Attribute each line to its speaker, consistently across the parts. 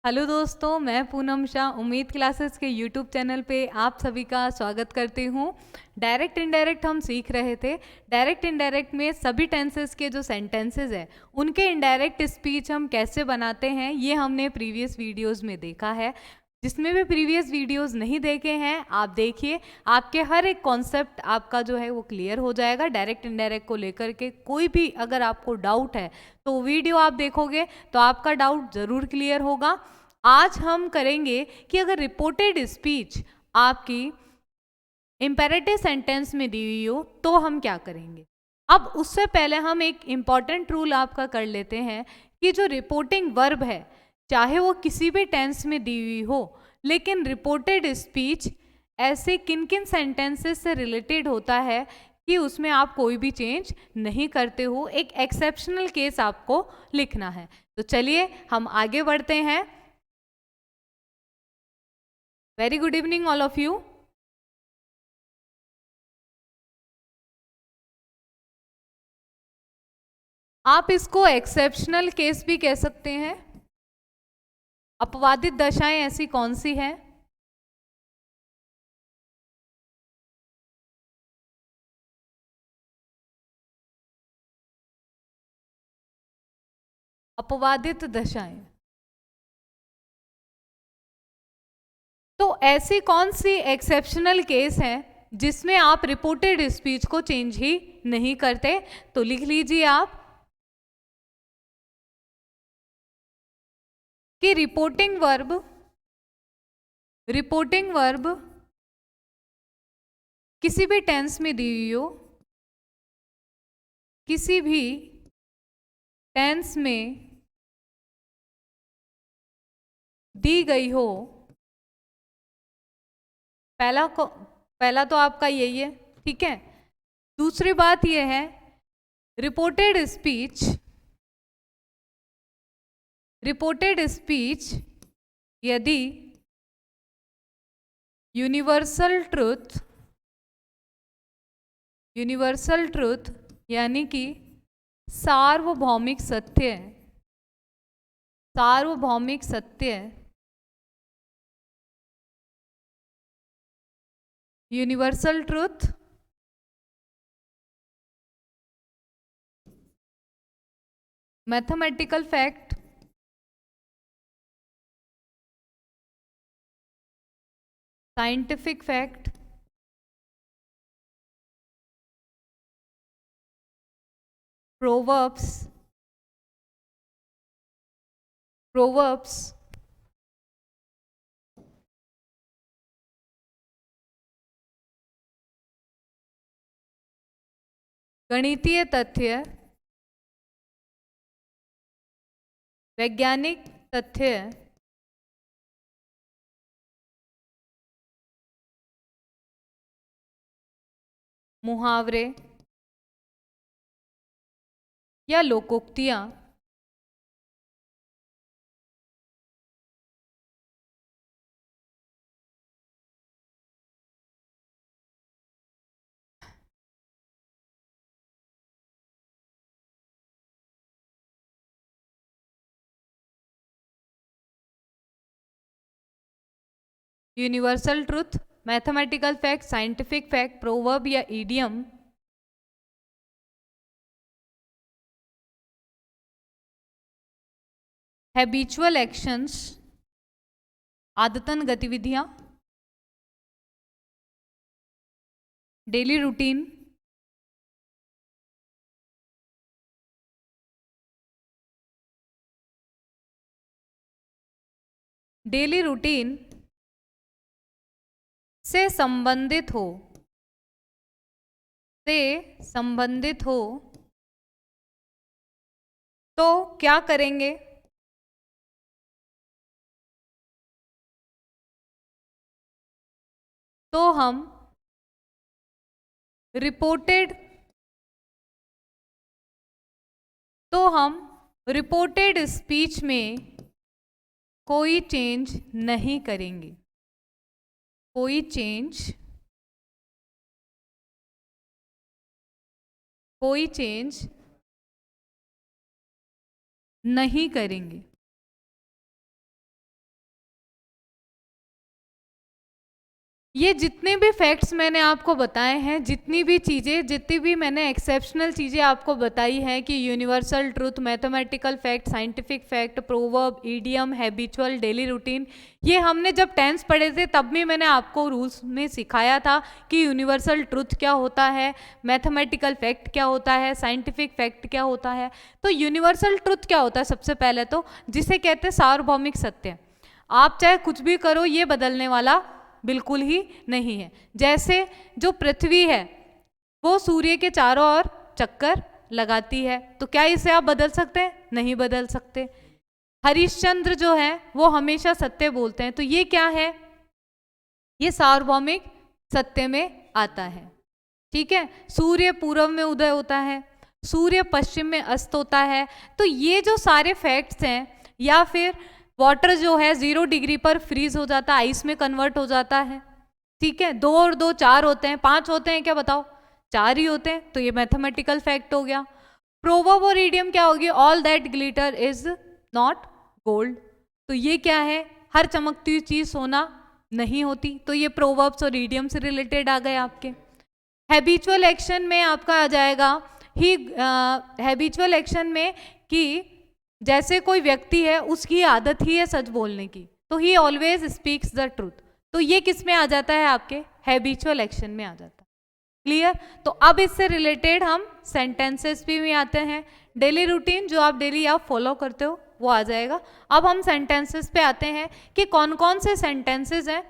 Speaker 1: Hello दोस्तों, मैं पूनम शाह उम्मीद क्लासेस के यूट्यूब चैनल पे आप सभी का स्वागत करती हूँ। डायरेक्ट इनडायरेक्ट हम सीख रहे थे। डायरेक्ट इनडायरेक्ट में सभी टेंसेस के जो सेंटेंसेस हैं उनके इनडायरेक्ट स्पीच हम कैसे बनाते हैं ये हमने प्रीवियस वीडियोस में देखा है। जिसमें भी प्रीवियस वीडियोस नहीं देखे हैं आप देखिए, आपके हर एक कॉन्सेप्ट आपका जो है वो क्लियर हो जाएगा। डायरेक्ट इनडायरेक्ट को लेकर के कोई भी अगर आपको डाउट है तो वीडियो आप देखोगे तो आपका डाउट ज़रूर क्लियर होगा। आज हम करेंगे कि अगर रिपोर्टेड स्पीच आपकी इम्पेरेटिव सेंटेंस में दी हुई हो तो हम क्या करेंगे। अब उससे पहले हम एक इम्पॉर्टेंट रूल आपका कर लेते हैं कि जो रिपोर्टिंग वर्ब है चाहे वो किसी भी टेंस में दी हुई हो, लेकिन रिपोर्टेड स्पीच ऐसे किन किन सेंटेंसेस से रिलेटेड होता है कि उसमें आप कोई भी चेंज नहीं करते हो। एक एक्सेप्शनल केस आपको लिखना है। तो चलिए हम आगे बढ़ते हैं। Very good evening all of you. आप इसको एक्सेप्शनल केस भी कह सकते हैं। अपवादित दशाएं ऐसी कौन सी हैं? अपवादित दशाएं, तो ऐसी कौन सी एक्सेप्शनल केस है जिसमें आप रिपोर्टेड स्पीच को चेंज ही नहीं करते? तो लिख लीजिए आप कि रिपोर्टिंग वर्ब किसी भी टेंस में दी हुई हो, किसी भी टेंस में दी गई हो। पहला तो आपका यही है, ठीक है। दूसरी बात यह है, रिपोर्टेड स्पीच यदि यूनिवर्सल ट्रुथ यानी कि सार्वभौमिक सत्य universal truth mathematical fact, scientific fact, proverbs गणितीय तथ्य, वैज्ञानिक तथ्य, मुहावरे या लोकोक्तियां universal truth, mathematical fact, scientific fact, proverb या इडियम हैबिचुअल एक्शंस आदतन गतिविधियां, डेली रूटीन, डेली रूटीन से संबंधित हो तो क्या करेंगे? तो हम रिपोर्टेड स्पीच में कोई चेंज नहीं करेंगे। कोई चेंज नहीं करेंगे। ये जितने भी फैक्ट्स मैंने आपको बताए हैं, जितनी भी मैंने एक्सेप्शनल चीज़ें आपको बताई हैं कि universal truth, mathematical fact, scientific fact, proverb, idiom, habitual, daily routine, ये हमने जब टेंस पढ़े थे तब भी मैंने आपको रूल्स में सिखाया था कि यूनिवर्सल ट्रूथ क्या होता है, मैथमेटिकल फैक्ट क्या होता है, साइंटिफिक फैक्ट क्या होता है। तो यूनिवर्सल ट्रूथ क्या होता है? सबसे पहले तो जिसे कहते हैं सार्वभौमिक सत्य। आप चाहे कुछ भी करो, ये बदलने वाला बिल्कुल ही नहीं है। जैसे जो पृथ्वी है वो सूर्य के चारों ओर चक्कर लगाती है, तो क्या इसे आप बदल सकते हैं? नहीं बदल सकते। हरिश्चंद्र जो है वो हमेशा सत्य बोलते हैं, तो ये क्या है? ये सार्वभौमिक सत्य में आता है। ठीक है, सूर्य पूर्व में उदय होता है, सूर्य पश्चिम में अस्त होता है। तो ये जो सारे फैक्ट्स हैं, या फिर वाटर जो है 0 डिग्री पर फ्रीज हो जाता है, आइस में कन्वर्ट हो जाता है। ठीक है, 2 और 2 4 होते हैं, 5 होते हैं क्या? बताओ, 4 ही होते हैं। तो ये मैथमेटिकल फैक्ट हो गया। प्रोवर्ब और इडियम क्या होगी? All that glitter is not gold. तो ये क्या है? हर चमकती हुई चीज सोना नहीं होती। तो ये प्रोवर्ब्स और इडियम से रिलेटेड आ गए आपके। हैबिचुअल एक्शन में आपका आ जाएगा ही, हैबिचुअल एक्शन में कि जैसे कोई व्यक्ति है उसकी आदत ही है सच बोलने की, तो ही ऑलवेज स्पीक्स द ट्रूथ। तो ये किस में आ जाता है? आपके हैबिचुअल एक्शन में आ जाता है। क्लियर? तो अब इससे रिलेटेड हम सेंटेंसेस भी में आते हैं। डेली रूटीन जो आप डेली आप फॉलो करते हो वो आ जाएगा। अब हम सेंटेंसेस पे आते हैं कि कौन कौन से सेंटेंसेस हैं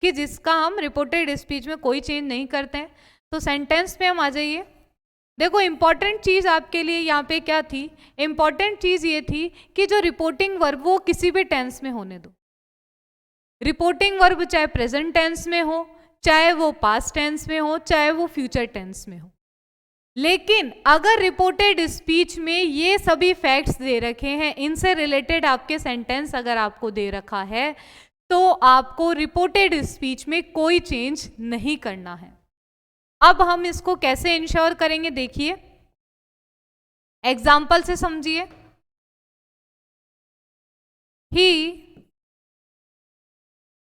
Speaker 1: कि जिसका हम रिपोर्टेड स्पीच में कोई चेंज नहीं करते हैं। तो सेंटेंस पे हम आ जाइए। देखो, इंपॉर्टेंट चीज आपके लिए यहाँ पे क्या थी? इंपॉर्टेंट चीज ये थी कि जो रिपोर्टिंग वर्ब वो किसी भी टेंस में होने दो। रिपोर्टिंग वर्ब चाहे प्रेजेंट टेंस में हो, चाहे वो पास्ट टेंस में हो, चाहे वो फ्यूचर टेंस में हो। लेकिन अगर रिपोर्टेड स्पीच में ये सभी फैक्ट्स दे रखे हैं, इनसे रिलेटेड आपके सेंटेंस अगर आपको दे रखा है, तो आपको रिपोर्टेड स्पीच में कोई चेंज नहीं करना है। अब हम इसको कैसे इंश्योर करेंगे? देखिए, एग्जाम्पल से समझिए।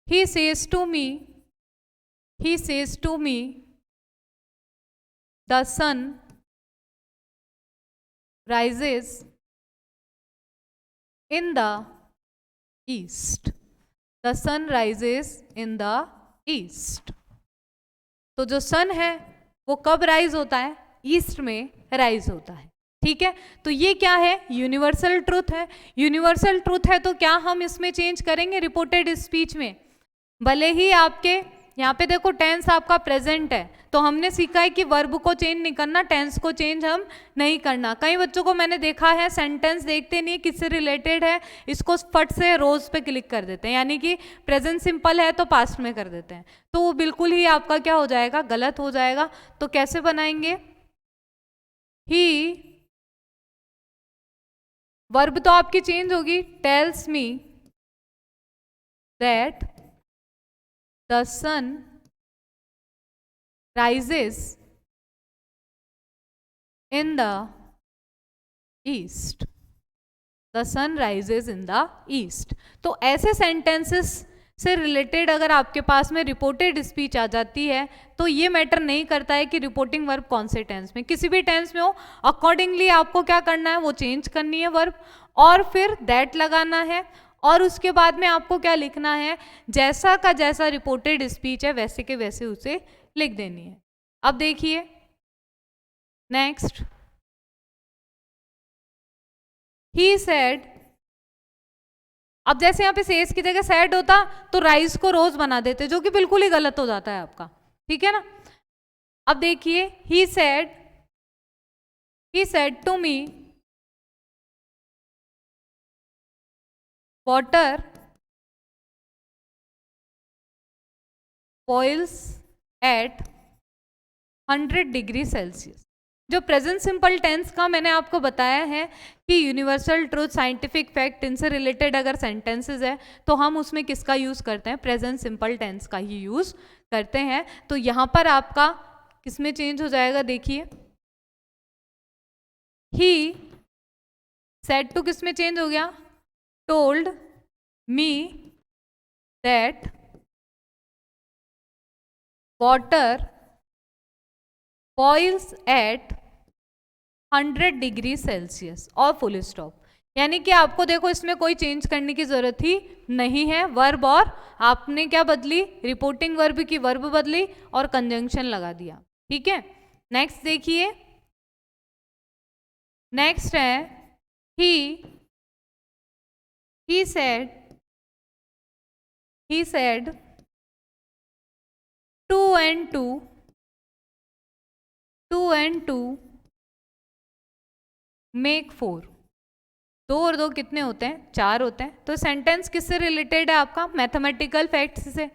Speaker 1: he says to me, the sun rises in the east. The sun rises in the east. तो जो सन है वो कब राइज होता है? ईस्ट में राइज होता है। ठीक है, तो ये क्या है? यूनिवर्सल ट्रूथ है। यूनिवर्सल ट्रूथ है तो क्या हम इसमें चेंज करेंगे रिपोर्टेड स्पीच में? भले ही आपके यहाँ पे देखो टेंस आपका प्रेजेंट है, तो हमने सीखा है कि वर्ब को चेंज नहीं करना, टेंस को चेंज हम नहीं करना। कई बच्चों को मैंने देखा है सेंटेंस देखते नहीं किससे रिलेटेड है, इसको फट से रोज पे क्लिक कर देते हैं, यानी कि प्रेजेंट सिंपल है तो पास्ट में कर देते हैं, तो वो बिल्कुल ही आपका क्या हो जाएगा? गलत हो जाएगा। तो कैसे बनाएंगे? ही, वर्ब तो आपकी चेंज होगी, tells me that the sun rises in the east. The sun rises in the east. तो ऐसे सेंटेंसेस से रिलेटेड अगर आपके पास में रिपोर्टेड स्पीच आ जाती है तो ये मैटर नहीं करता है कि रिपोर्टिंग वर्ब कौन से टेंस में, किसी भी टेंस में हो, अकॉर्डिंगली आपको क्या करना है? वो चेंज करनी है वर्ब, और फिर दैट लगाना है, और उसके बाद में आपको क्या लिखना है? जैसा का जैसा रिपोर्टेड स्पीच है वैसे के वैसे उसे लिख देनी है। अब देखिए नेक्स्ट, ही सेड। अब जैसे यहाँ पे सेज की जगह सैड होता तो राइज को रोज बना देते, जो कि बिल्कुल ही गलत हो जाता है आपका। ठीक है ना? अब देखिए, he said to me water boils at 100 degree Celsius. जो प्रेजेंट सिंपल टेंस का मैंने आपको बताया है कि यूनिवर्सल ट्रूथ, साइंटिफिक फैक्ट, इनसे रिलेटेड अगर सेंटेंसेस है तो हम उसमें किसका यूज करते हैं? प्रेजेंट सिंपल टेंस का ही यूज करते हैं। तो यहां पर आपका किसमें चेंज हो जाएगा? देखिए, ही सेड टू किसमें चेंज हो गया? told me that water boils at 100 degree Celsius और फुल स्टॉप। यानी कि आपको देखो इसमें कोई चेंज करने की जरूरत ही नहीं है। वर्ब और आपने क्या बदली, रिपोर्टिंग वर्ब की वर्ब बदली और कंजंक्शन लगा दिया। ठीक है, नेक्स्ट देखिए, नेक्स्ट है he said 2 and 2 make 4। 2 और 2 कितने होते हैं, 4 होते हैं। तो सेंटेंस किससे रिलेटेड है आपका, मैथमेटिकल फैक्ट्स से।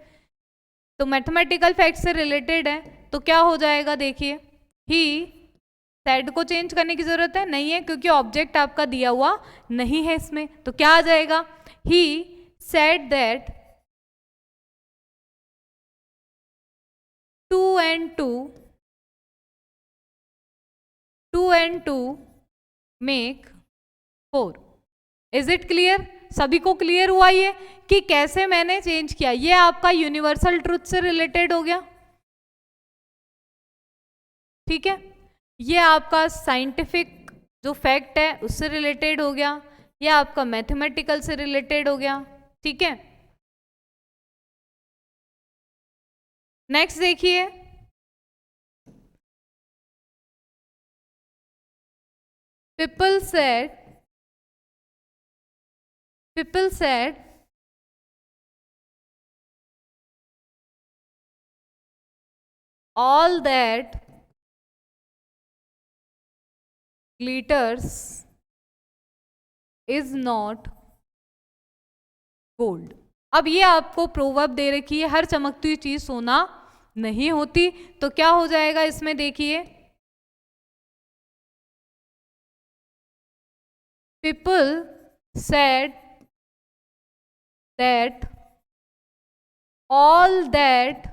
Speaker 1: तो मैथमेटिकल फैक्ट से रिलेटेड है तो क्या हो जाएगा, देखिए ही सेड को चेंज करने की जरूरत है नहीं है, क्योंकि ऑब्जेक्ट आपका दिया हुआ नहीं है इसमें। तो क्या आ जाएगा, he said that 2 and 2 make 4। Is it clear, सभी को क्लियर हुआ ये कि कैसे मैंने चेंज किया। ये आपका यूनिवर्सल ट्रुथ से रिलेटेड हो गया। ठीक है, ये आपका साइंटिफिक जो फैक्ट है उससे रिलेटेड हो गया, ये आपका मैथमेटिकल से रिलेटेड हो गया। ठीक है, नेक्स्ट देखिए, people said all that glitters is not gold। अब ये आपको प्रोवर्ब दे रखी है, हर चमकती हुई चीज सोना नहीं होती। तो क्या हो जाएगा इसमें, देखिए people said that all that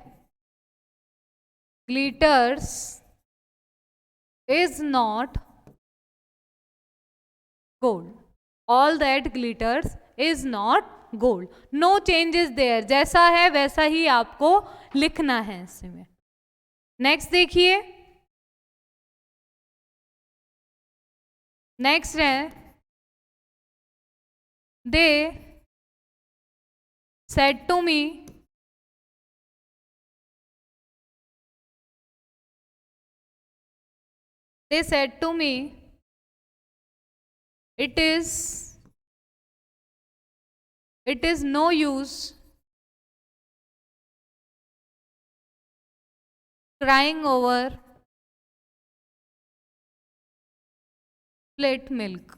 Speaker 1: glitters is not gold। all that glitters is not gold। no changes there, जैसा है वैसा ही आपको लिखना है इसमें। नेक्स्ट देखिए, नेक्स्ट है they said to me it is no use crying over split milk।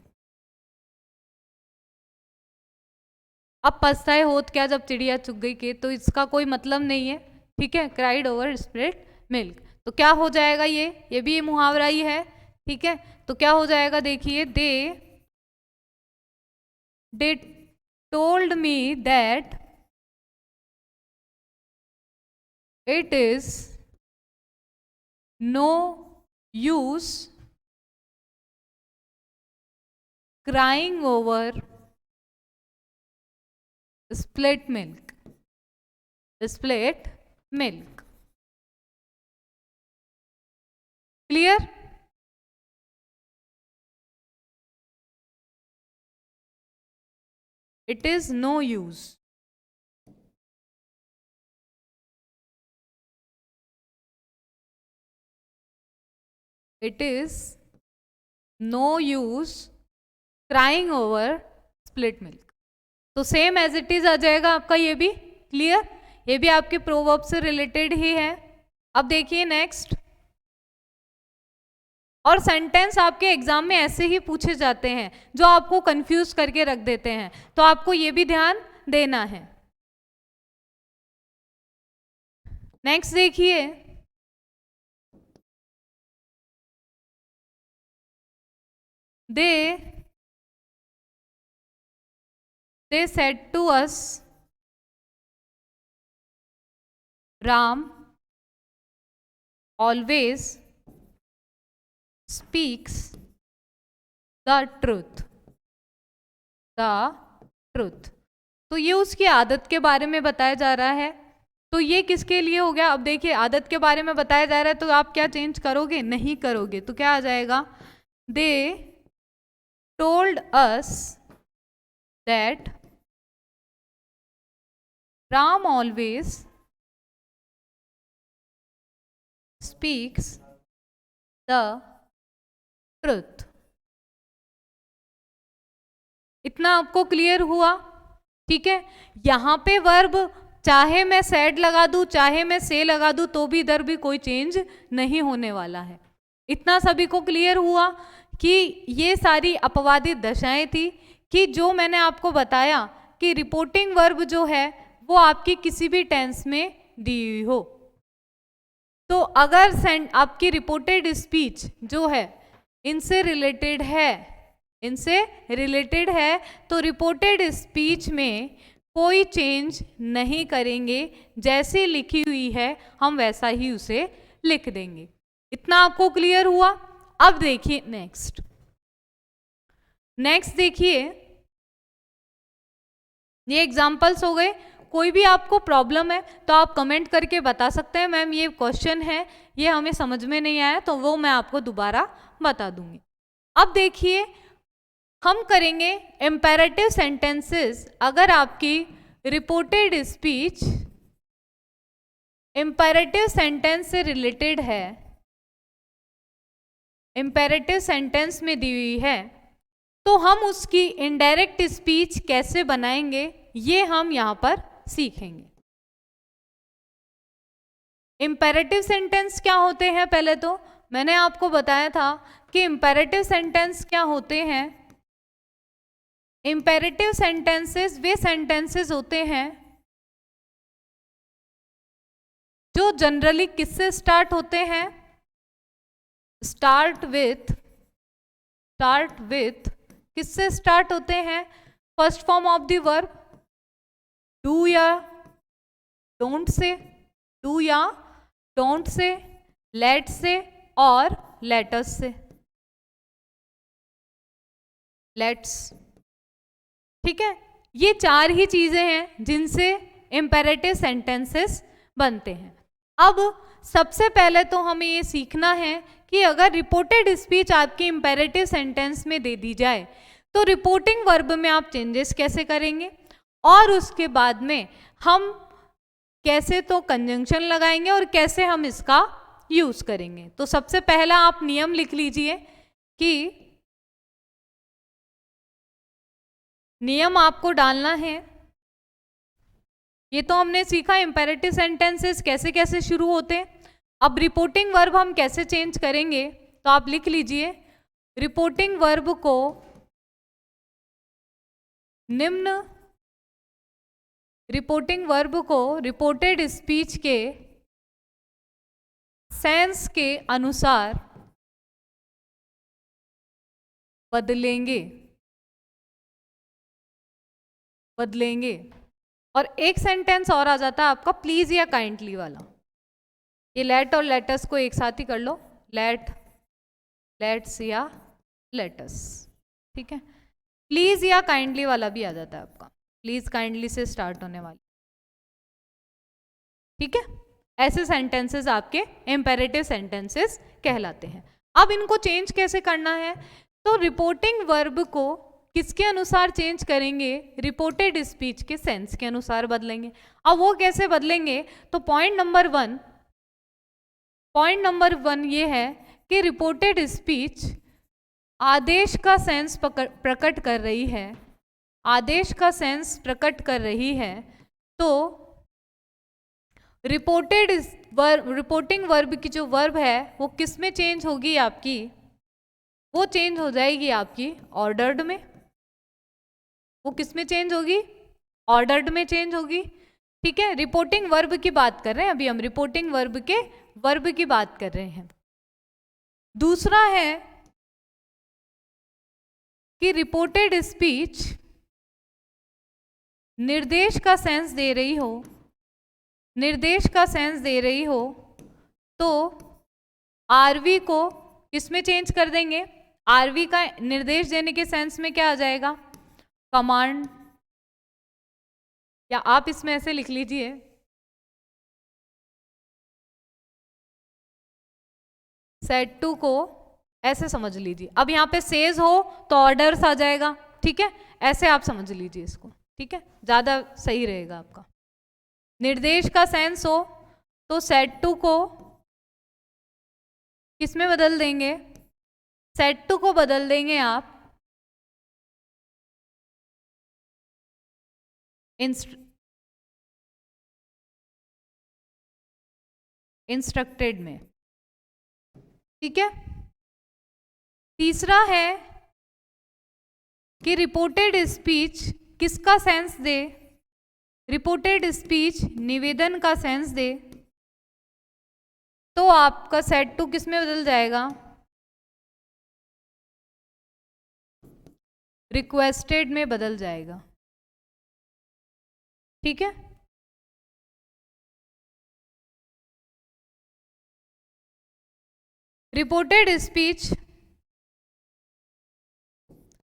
Speaker 1: अब पछताए होत क्या जब चिड़िया चुग गई के, तो इसका कोई मतलब नहीं है। ठीक है, क्राइड ओवर स्प्लिट मिल्क। तो क्या हो जाएगा, ये भी मुहावरा ही है। ठीक है, तो क्या हो जाएगा, देखिए they told me that it is no use crying over split milk। Clear, it is no use. It is no use crying over split milk. तो सेम एज इट इज आ जाएगा आपका ये भी। क्लियर, ये भी आपके प्रोवर्ब से रिलेटेड ही है। अब देखिए नेक्स्ट, और सेंटेंस आपके एग्जाम में ऐसे ही पूछे जाते हैं जो आपको कंफ्यूज करके रख देते हैं, तो आपको ये भी ध्यान देना है। नेक्स्ट देखिए, they said to us Ram always speaks the truth। तो ये उसकी आदत के बारे में बताया जा रहा है। तो ये किसके लिए हो गया? अब देखिए आदत के बारे में बताया जा रहा है, तो आप क्या चेंज करोगे? नहीं करोगे, तो क्या आ जाएगा? They told us that Ram always speaks the truth. इतना आपको क्लियर हुआ? ठीक है, यहां पे वर्ब चाहे मैं सैड लगा दूं चाहे मैं से लगा दूं तो भी इधर भी कोई चेंज नहीं होने वाला है। इतना सभी को क्लियर हुआ कि ये सारी अपवादित दशाएं थी कि जो मैंने आपको बताया कि रिपोर्टिंग वर्ब जो है वो आपकी किसी भी टेंस में दी हुई हो, तो अगर आपकी रिपोर्टेड स्पीच जो है इनसे रिलेटेड है तो रिपोर्टेड स्पीच में कोई चेंज नहीं करेंगे, जैसे लिखी हुई है हम वैसा ही उसे लिख देंगे। इतना आपको क्लियर हुआ? अब देखिए नेक्स्ट देखिए, ये एग्जांपल्स हो गए। कोई भी आपको प्रॉब्लम है तो आप कमेंट करके बता सकते हैं, मैम ये क्वेश्चन है, ये हमें समझ में नहीं आया, तो वो मैं आपको दोबारा बता दूंगी। अब देखिए हम करेंगे इम्पेरेटिव सेंटेंसेस। अगर आपकी रिपोर्टेड स्पीच इम्पेरेटिव सेंटेंस से रिलेटेड है, इम्पेरेटिव सेंटेंस में दी हुई है, तो हम उसकी इनडायरेक्ट स्पीच कैसे बनाएंगे ये हम यहां पर सीखेंगे। इम्पेरेटिव सेंटेंस क्या होते हैं? पहले तो मैंने आपको बताया था कि इम्पेरेटिव सेंटेंस क्या होते हैं। इम्पेरेटिव सेंटेंसेस वे सेंटेंसेस होते हैं जो जनरली किससे स्टार्ट होते हैं? स्टार्ट विथ किससे स्टार्ट होते हैं? First form of the verb, do या डोंट से, डू या डोंट से, लेट से और लेटस से, लेट्स। ठीक है, ये चार ही चीजें हैं जिनसे इम्पेरेटिव सेंटेंसेस बनते हैं। अब सबसे पहले तो हमें ये सीखना है कि अगर रिपोर्टेड स्पीच आपकी इम्पेरेटिव सेंटेंस में दे दी जाए तो रिपोर्टिंग वर्ब में आप चेंजेस कैसे करेंगे, और उसके बाद में हम कैसे तो कंजंक्शन लगाएंगे और कैसे हम इसका यूज करेंगे। तो सबसे पहला आप नियम लिख लीजिए कि नियम आपको डालना है। ये तो हमने सीखा इम्पेरेटिव सेंटेंसेस कैसे कैसे शुरू होते हैं। अब रिपोर्टिंग वर्ब हम कैसे चेंज करेंगे, तो आप लिख लीजिए रिपोर्टिंग वर्ब को निम्न रिपोर्टेड स्पीच के सेंस के अनुसार बदलेंगे। और एक सेंटेंस और आ जाता है आपका प्लीज या काइंडली वाला। ये लेट और लेटस को एक साथ ही कर लो, लेट्स या लेटस। ठीक है, प्लीज या काइंडली वाला भी आ जाता है आपका, प्लीज काइंडली से स्टार्ट होने वाली। ठीक है, ऐसे सेंटेंसेस आपके इम्पेरेटिव सेंटेंसेस कहलाते हैं। अब इनको चेंज कैसे करना है, तो रिपोर्टिंग वर्ब को किसके अनुसार चेंज करेंगे? रिपोर्टेड स्पीच के सेंस के अनुसार बदलेंगे। अब वो कैसे बदलेंगे, तो पॉइंट नंबर वन ये है कि रिपोर्टेड स्पीच आदेश का सेंस प्रकट कर रही है, तो रिपोर्टिंग वर्ब की जो वर्ब है वो किस में चेंज होगी आपकी? वो चेंज हो जाएगी आपकी ऑर्डर्ड में। वो किस में चेंज होगी? ऑर्डर्ड में चेंज होगी। ठीक है, रिपोर्टिंग वर्ब की बात कर रहे हैं अभी हम, रिपोर्टिंग वर्ब के वर्ब की बात कर रहे हैं। दूसरा है कि रिपोर्टेड स्पीच निर्देश का सेंस दे रही हो, तो आरवी को किसमें चेंज कर देंगे? आरवी का निर्देश देने के सेंस में क्या आ जाएगा? कमांड, या आप इसमें ऐसे लिख लीजिए सेड टू को ऐसे समझ लीजिए। अब यहाँ पे सेज हो तो ऑर्डर्स आ जाएगा, ठीक है, ऐसे आप समझ लीजिए इसको, ठीक है, ज़्यादा सही रहेगा आपका। निर्देश का सेंस हो तो सेड टू को किस में बदल देंगे, सेड टू को बदल देंगे आप इंस्ट्रक्टेड में, ठीक है। तीसरा है कि रिपोर्टेड स्पीच किसका सेंस दे, रिपोर्टेड स्पीच निवेदन का सेंस दे, तो आपका सेड टू किस में बदल जाएगा, रिक्वेस्टेड में बदल जाएगा, ठीक है। रिपोर्टेड स्पीच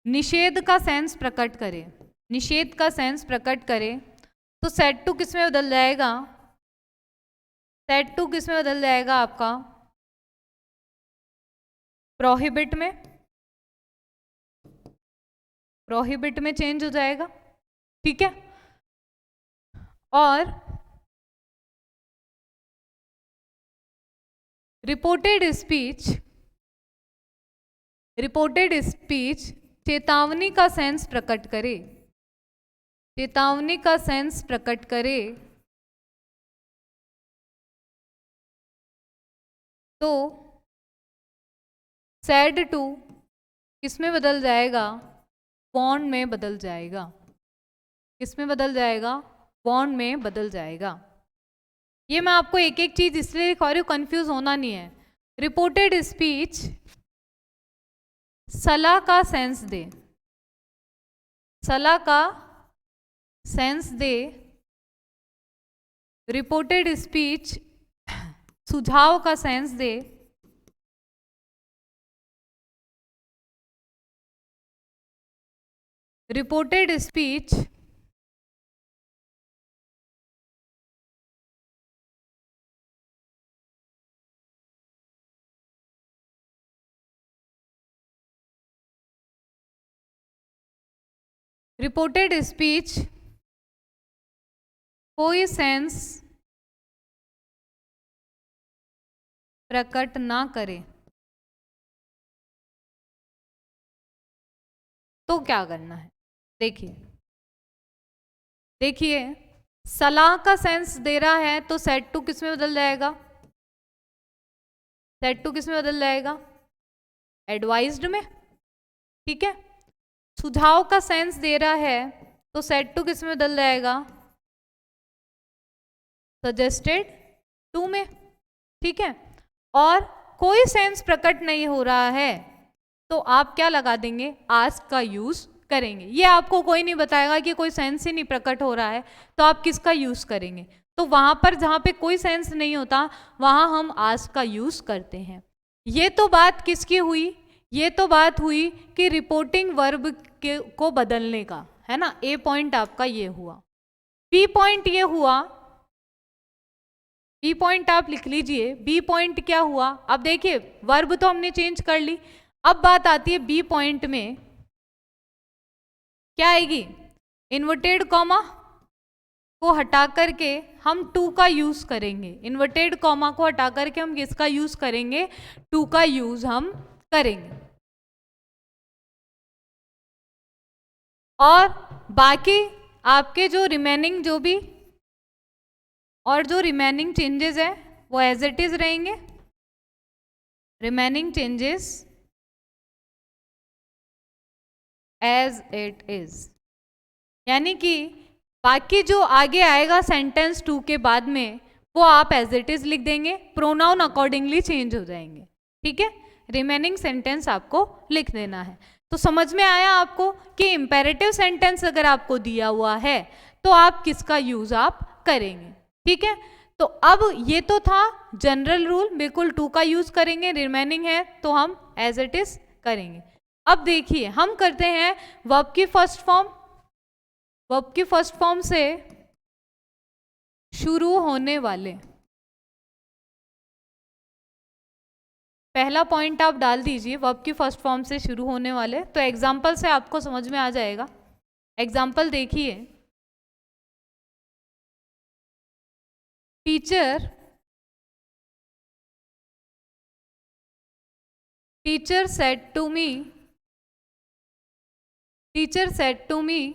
Speaker 1: निषेध का सेंस प्रकट करे, निषेध का सेंस प्रकट करे, तो सेड टू किस में बदल जाएगा, सेड टू किस में बदल जाएगा आपका, प्रोहिबिट में, प्रोहिबिट में चेंज हो जाएगा, ठीक है। और रिपोर्टेड स्पीच, रिपोर्टेड स्पीच चेतावनी का सेंस प्रकट करे, चेतावनी का सेंस प्रकट करे, तो सेड टू किस में बदल जाएगा, वॉर्न में बदल जाएगा, किस में बदल जाएगा, वॉर्न में बदल जाएगा। ये मैं आपको एक एक चीज इसलिए लिखा रही हूँ, कंफ्यूज होना नहीं है। रिपोर्टेड स्पीच सलाह का सेंस दे, सलाह का सेंस दे, रिपोर्टेड स्पीच सुझाव का sense they, reported speech reported speech कोई सेंस प्रकट ना करे, तो क्या करना है, देखिए, देखिए सलाह का सेंस दे रहा है तो सेड टू किस में बदल जाएगा, सेड टू किस में बदल जाएगा, एडवाइज्ड में, ठीक है। सुझाव का सेंस दे रहा है तो सेड टू किस में बदल जाएगा, सजेस्टेड टू में, ठीक है। और कोई सेंस प्रकट नहीं हो रहा है तो आप क्या लगा देंगे, आस्क का यूज करेंगे। ये आपको कोई नहीं बताएगा कि कोई सेंस ही नहीं प्रकट हो रहा है तो आप किसका यूज करेंगे, तो वहां पर जहां पे कोई सेंस नहीं होता वहां हम आस्क का यूज करते हैं। ये तो बात किसकी हुई, ये तो बात हुई कि रिपोर्टिंग वर्ब को बदलने का, है ना। ए पॉइंट आपका ये हुआ, बी पॉइंट ये हुआ, बी पॉइंट आप लिख लीजिए, बी पॉइंट क्या हुआ। अब देखिए वर्ब तो हमने चेंज कर ली, अब बात आती है बी पॉइंट में क्या आएगी, इन्वर्टेड कॉमा को हटा करके हम टू का यूज करेंगे, इन्वर्टेड कॉमा को हटा करके हम किसका यूज करेंगे, टू का यूज हम करेंगे। और बाकी आपके जो रिमेनिंग जो भी और जो रिमेनिंग चेंजेस है वो एज इट इज रहेंगे, remaining changes as it is, यानी कि बाकी जो आगे आएगा सेंटेंस टू के बाद में वो आप एज इट इज लिख देंगे, प्रोनाउन अकॉर्डिंगली चेंज हो जाएंगे, ठीक है। रिमेनिंग सेंटेंस आपको लिख देना है। तो समझ में आया आपको कि इंपेरेटिव सेंटेंस अगर आपको दिया हुआ है तो आप किसका यूज आप करेंगे, ठीक है। तो अब ये तो था जनरल रूल, बिल्कुल टू का यूज करेंगे, रिमेनिंग है तो हम एज इट इज करेंगे। अब देखिए हम करते हैं वर्ब की फर्स्ट फॉर्म, वर्ब की फर्स्ट फॉर्म से शुरू होने वाले पहला पॉइंट आप डाल दीजिए वर्ब की फर्स्ट फॉर्म से शुरू होने वाले, तो एग्जाम्पल से आपको समझ में आ जाएगा। एग्जाम्पल देखिए, teacher said to me, teacher said to me,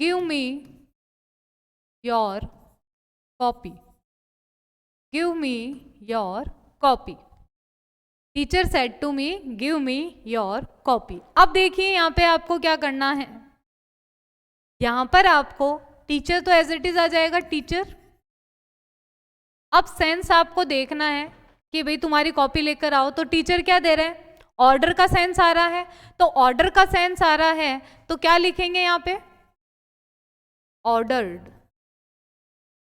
Speaker 1: give me your copy, give me your copy. Teacher said to me give me your copy. अब देखिए यहाँ पे आपको क्या करना है, यहाँ पर आपको टीचर तो एज इट इज आ जाएगा टीचर। अब सेंस आपको देखना है कि भाई तुम्हारी कॉपी लेकर आओ, तो टीचर क्या दे रहे हैं, ऑर्डर का सेंस आ रहा है। तो ऑर्डर का सेंस आ रहा है तो क्या लिखेंगे यहाँ पे, ऑर्डर्ड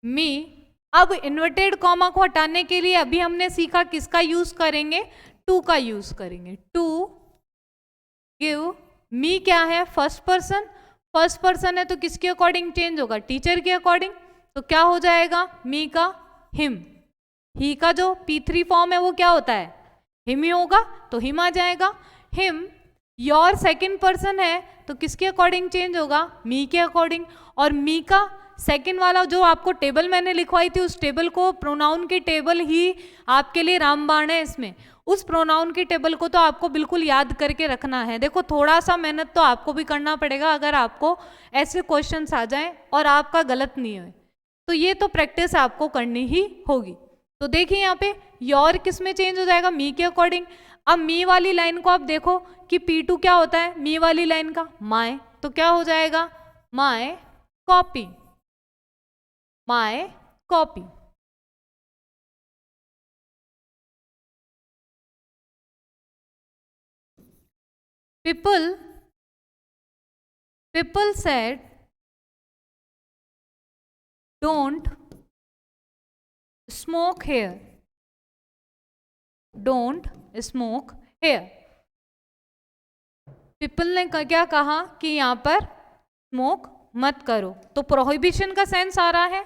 Speaker 1: मी। अब इन्वर्टेड कॉमा को हटाने के लिए अभी हमने सीखा किसका यूज करेंगे, टू का यूज करेंगे। टू गिव मी क्या है, फर्स्ट पर्सन, फर्स्ट पर्सन है तो किसके अकॉर्डिंग चेंज होगा, टीचर के अकॉर्डिंग। तो क्या हो जाएगा, मी का हिम, ही का जो P3 फॉर्म है वो क्या होता है, हिम ही होगा, तो हिम आ जाएगा। हिम, योर सेकंड पर्सन है तो किसके अकॉर्डिंग चेंज होगा, मी के अकॉर्डिंग। और मी का सेकंड वाला जो आपको टेबल मैंने लिखवाई थी, उस टेबल को, प्रोनाउन की टेबल ही आपके लिए रामबाण है इसमें, उस प्रोनाउन की टेबल को तो आपको बिल्कुल याद करके रखना है। देखो थोड़ा सा मेहनत तो आपको भी करना पड़ेगा अगर आपको ऐसे क्वेश्चंस आ जाएं और आपका गलत नहीं है, तो ये तो प्रैक्टिस आपको करनी ही होगी। तो देखिए यहाँ पे योर किस में चेंज हो जाएगा, मी के अकॉर्डिंग। अब मी वाली लाइन को आप देखो कि P2 क्या होता है, मी वाली लाइन का माय, तो क्या हो जाएगा, my copy, my copy. people said don't smoke here, don't smoke here। People ने क्या कहा कि यहाँ पर स्मोक मत करो, तो प्रोहिबिशन का सेंस आ रहा है,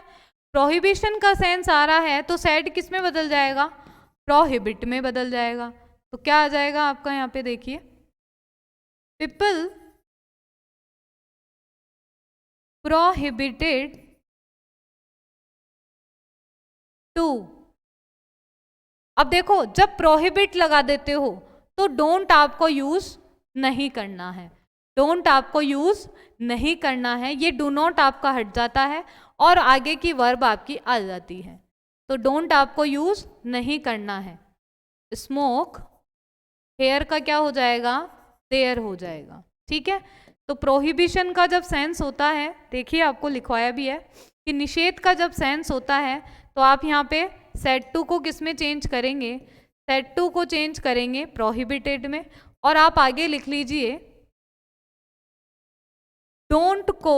Speaker 1: प्रोहिबिशन का सेंस आ रहा है तो सैड किस में बदल जाएगा, प्रोहिबिट में बदल जाएगा। तो क्या आ जाएगा आपका यहाँ पे देखिए, पीपल प्रोहिबिटेड टू। अब देखो जब प्रोहिबिट लगा देते हो तो डोंट आपको यूज नहीं करना है, डोंट आपको यूज नहीं करना है, ये डू नॉट आपका हट जाता है और आगे की वर्ब आपकी आ जाती है। तो डोंट आपको यूज नहीं करना है। स्मोक हेयर का क्या हो जाएगा, देयर हो जाएगा, ठीक है। तो प्रोहिबिशन का जब सेंस होता है, देखिए आपको लिखवाया भी है कि निषेध का जब सेंस होता है तो आप यहाँ पे सेड टू को किस में चेंज करेंगे, सेड टू को चेंज करेंगे प्रोहिबिटेड में। और आप आगे लिख लीजिए डोंट को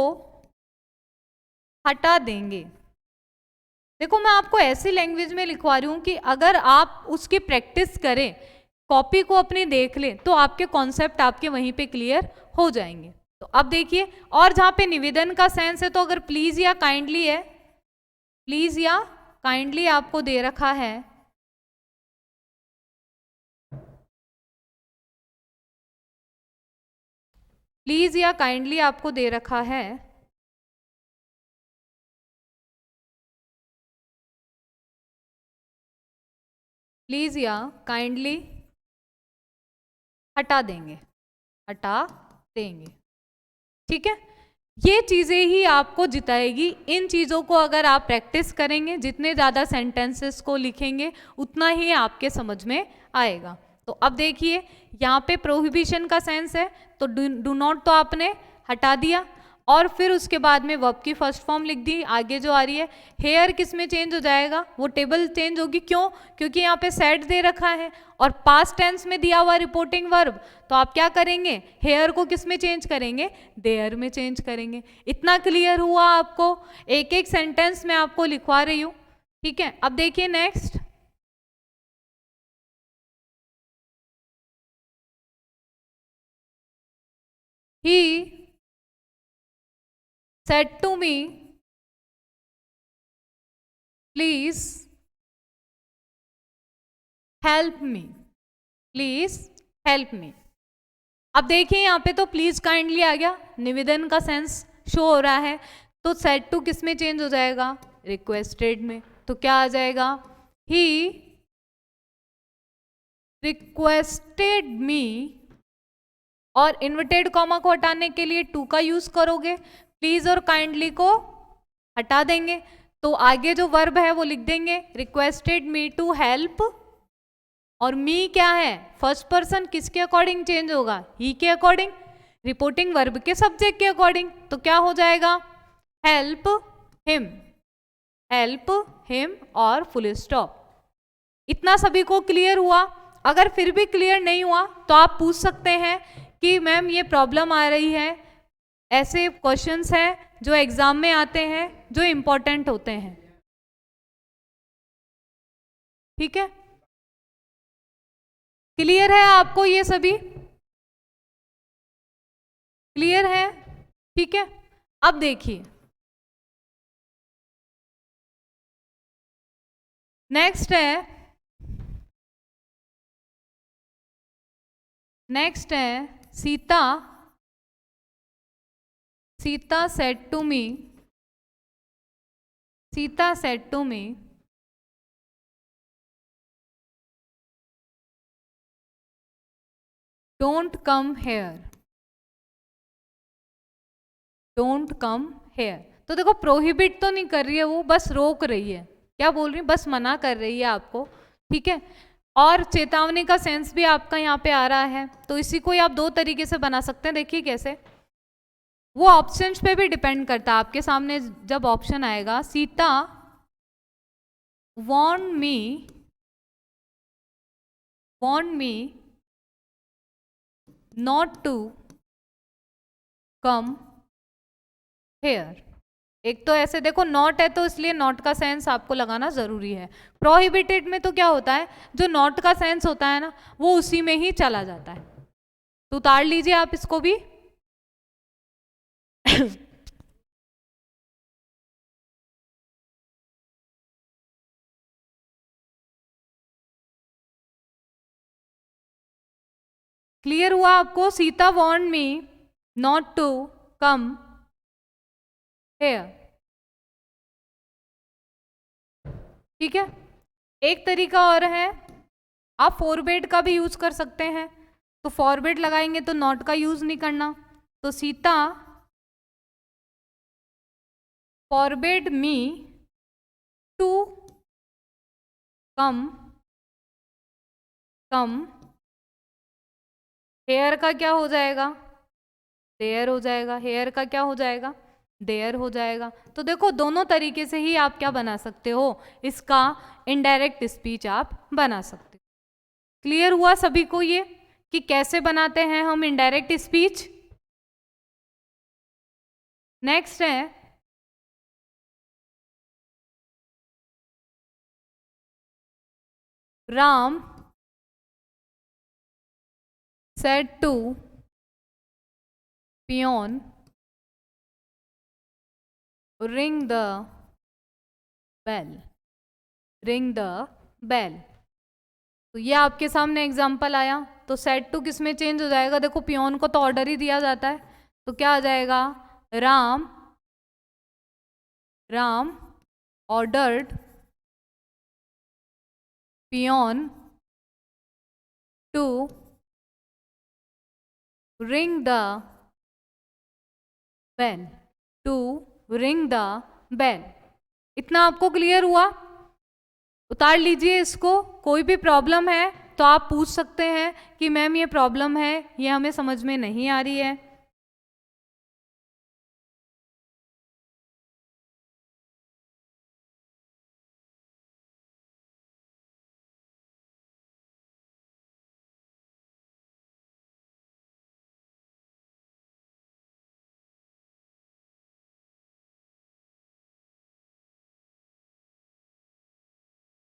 Speaker 1: हटा देंगे। देखो मैं आपको ऐसी लैंग्वेज में लिखवा रही हूं कि अगर आप उसकी प्रैक्टिस करें, कॉपी को अपनी देख लें, तो आपके कॉन्सेप्ट आपके वहीं पे क्लियर हो जाएंगे। तो अब देखिए, और जहां पे निवेदन का सेंस है तो अगर प्लीज या काइंडली है, प्लीज या काइंडली आपको दे रखा है, प्लीज या काइंडली आपको दे रखा है, प्लीज या काइंडली हटा देंगे, हटा देंगे, ठीक है। ये चीजें ही आपको जिताएगी। इन चीजों को अगर आप प्रैक्टिस करेंगे, जितने ज्यादा सेंटेंसेस को लिखेंगे उतना ही आपके समझ में आएगा। तो अब देखिए यहाँ पे प्रोहिबिशन का सेंस है तो डू नॉट तो आपने हटा दिया, और फिर उसके बाद में वर्ब की फर्स्ट फॉर्म लिख दी। आगे जो आ रही है हेयर किस में चेंज हो जाएगा, वो टेबल चेंज होगी, क्यों, क्योंकि यहाँ पे सेड दे रखा है और पास्ट टेंस में दिया हुआ रिपोर्टिंग वर्ब, तो आप क्या करेंगे, हेयर को किस में चेंज करेंगे, देयर में चेंज करेंगे। इतना क्लियर हुआ आपको, एक एक सेंटेंस में आपको लिखवा रही हूँ, ठीक है। अब देखिए next, he said to me please help me, please help me. अब देखिए यहाँ पे तो प्लीज काइंडली आ गया, निवेदन का सेंस शो हो रहा है, तो सेड टू किस में चेंज हो जाएगा, रिक्वेस्टेड में। तो क्या आ जाएगा, ही रिक्वेस्टेड मी, और इन्वर्टेड कॉमा को हटाने के लिए टू का यूज करोगे, प्लीज और काइंडली को हटा देंगे, तो आगे जो वर्ब है वो लिख देंगे, रिक्वेस्टेड मी टू हेल्प, और मी क्या है, फर्स्ट पर्सन, किसके अकॉर्डिंग चेंज होगा, ही के अकॉर्डिंग, रिपोर्टिंग वर्ब के सब्जेक्ट के अकॉर्डिंग, तो क्या हो जाएगा, हेल्प हिम, हेल्प हिम और फुल स्टॉप। इतना सभी को क्लियर हुआ? अगर फिर भी क्लियर नहीं हुआ तो आप पूछ सकते हैं कि मैम ये प्रॉब्लम आ रही है, ऐसे क्वेश्चंस हैं जो एग्जाम में आते हैं जो इंपॉर्टेंट होते हैं, ठीक है? क्लियर है आपको ये सभी? क्लियर है, ठीक है? अब देखिए नेक्स्ट है Sita, Sita said to me, Sita said to me, don't come here, don't come here. तो देखो प्रोहिबिट तो नहीं कर रही है वो, बस रोक रही है, क्या बोल रही है, बस मना कर रही है आपको, ठीक है? और चेतावनी का सेंस भी आपका यहाँ पे आ रहा है, तो इसी को ही आप दो तरीके से बना सकते हैं। देखिए कैसे, वो ऑप्शंस पे भी डिपेंड करता है। आपके सामने जब ऑप्शन आएगा, Sita warn me not to come here. एक तो ऐसे देखो नॉट है तो इसलिए नॉट का सेंस आपको लगाना जरूरी है। प्रोहिबिटेड में तो क्या होता है, जो नॉट का सेंस होता है ना वो उसी में ही चला जाता है, तो उतार लीजिए आप इसको भी। क्लियर हुआ आपको? Sita warn me not to come here, ठीक है? एक तरीका और है, आप फॉरवर्ड का भी यूज कर सकते हैं, तो फॉरवर्ड लगाएंगे तो नॉट का यूज नहीं करना, तो Sita forward me to come here का क्या हो जाएगा, देयर हो जाएगा, हेयर का क्या हो जाएगा, देयर हो जाएगा। तो देखो दोनों तरीके से ही आप क्या बना सकते हो, इसका इनडायरेक्ट स्पीच आप बना सकते हो। क्लियर हुआ सभी को ये कि कैसे बनाते हैं हम इनडायरेक्ट स्पीच? नेक्स्ट है Ram said to peon ring the bell, ring the bell। तो ये आपके सामने एग्जाम्पल आया, तो सेड टू किस में चेंज हो जाएगा, देखो पियोन को तो ऑर्डर ही दिया जाता है, तो क्या आ जाएगा, Ram ordered peon to ring the bell, to ring the bell. इतना आपको क्लियर हुआ? उतार लीजिए इसको, कोई भी प्रॉब्लम है तो आप पूछ सकते हैं कि मैम ये प्रॉब्लम है, ये हमें समझ में नहीं आ रही है।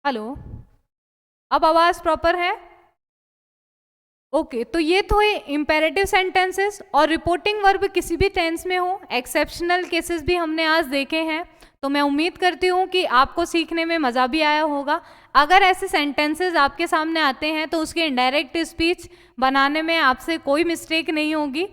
Speaker 1: हेलो, अब आवाज प्रॉपर है? ओके, तो ये तो है इंपेरेटिव सेंटेंसेस और रिपोर्टिंग वर्ब किसी भी टेंस में हो, एक्सेप्शनल केसेस भी हमने आज देखे हैं, तो मैं उम्मीद करती हूँ कि आपको सीखने में मज़ा भी आया होगा। अगर ऐसे सेंटेंसेस आपके सामने आते हैं तो उसके इनडायरेक्ट स्पीच बनाने में आपसे कोई मिस्टेक नहीं होगी।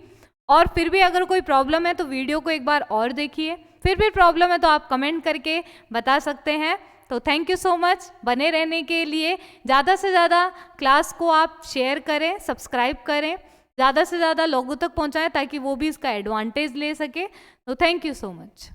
Speaker 1: और फिर भी अगर कोई प्रॉब्लम है तो वीडियो को एक बार और देखिए। फिर भी प्रॉब्लम है तो आप कमेंट करके बता सकते हैं। तो थैंक यू सो मच बने रहने के लिए। ज़्यादा से ज़्यादा क्लास को आप शेयर करें, सब्सक्राइब करें, ज़्यादा से ज़्यादा लोगों तक पहुंचाएं ताकि वो भी इसका एडवांटेज ले सके। तो थैंक यू सो मच।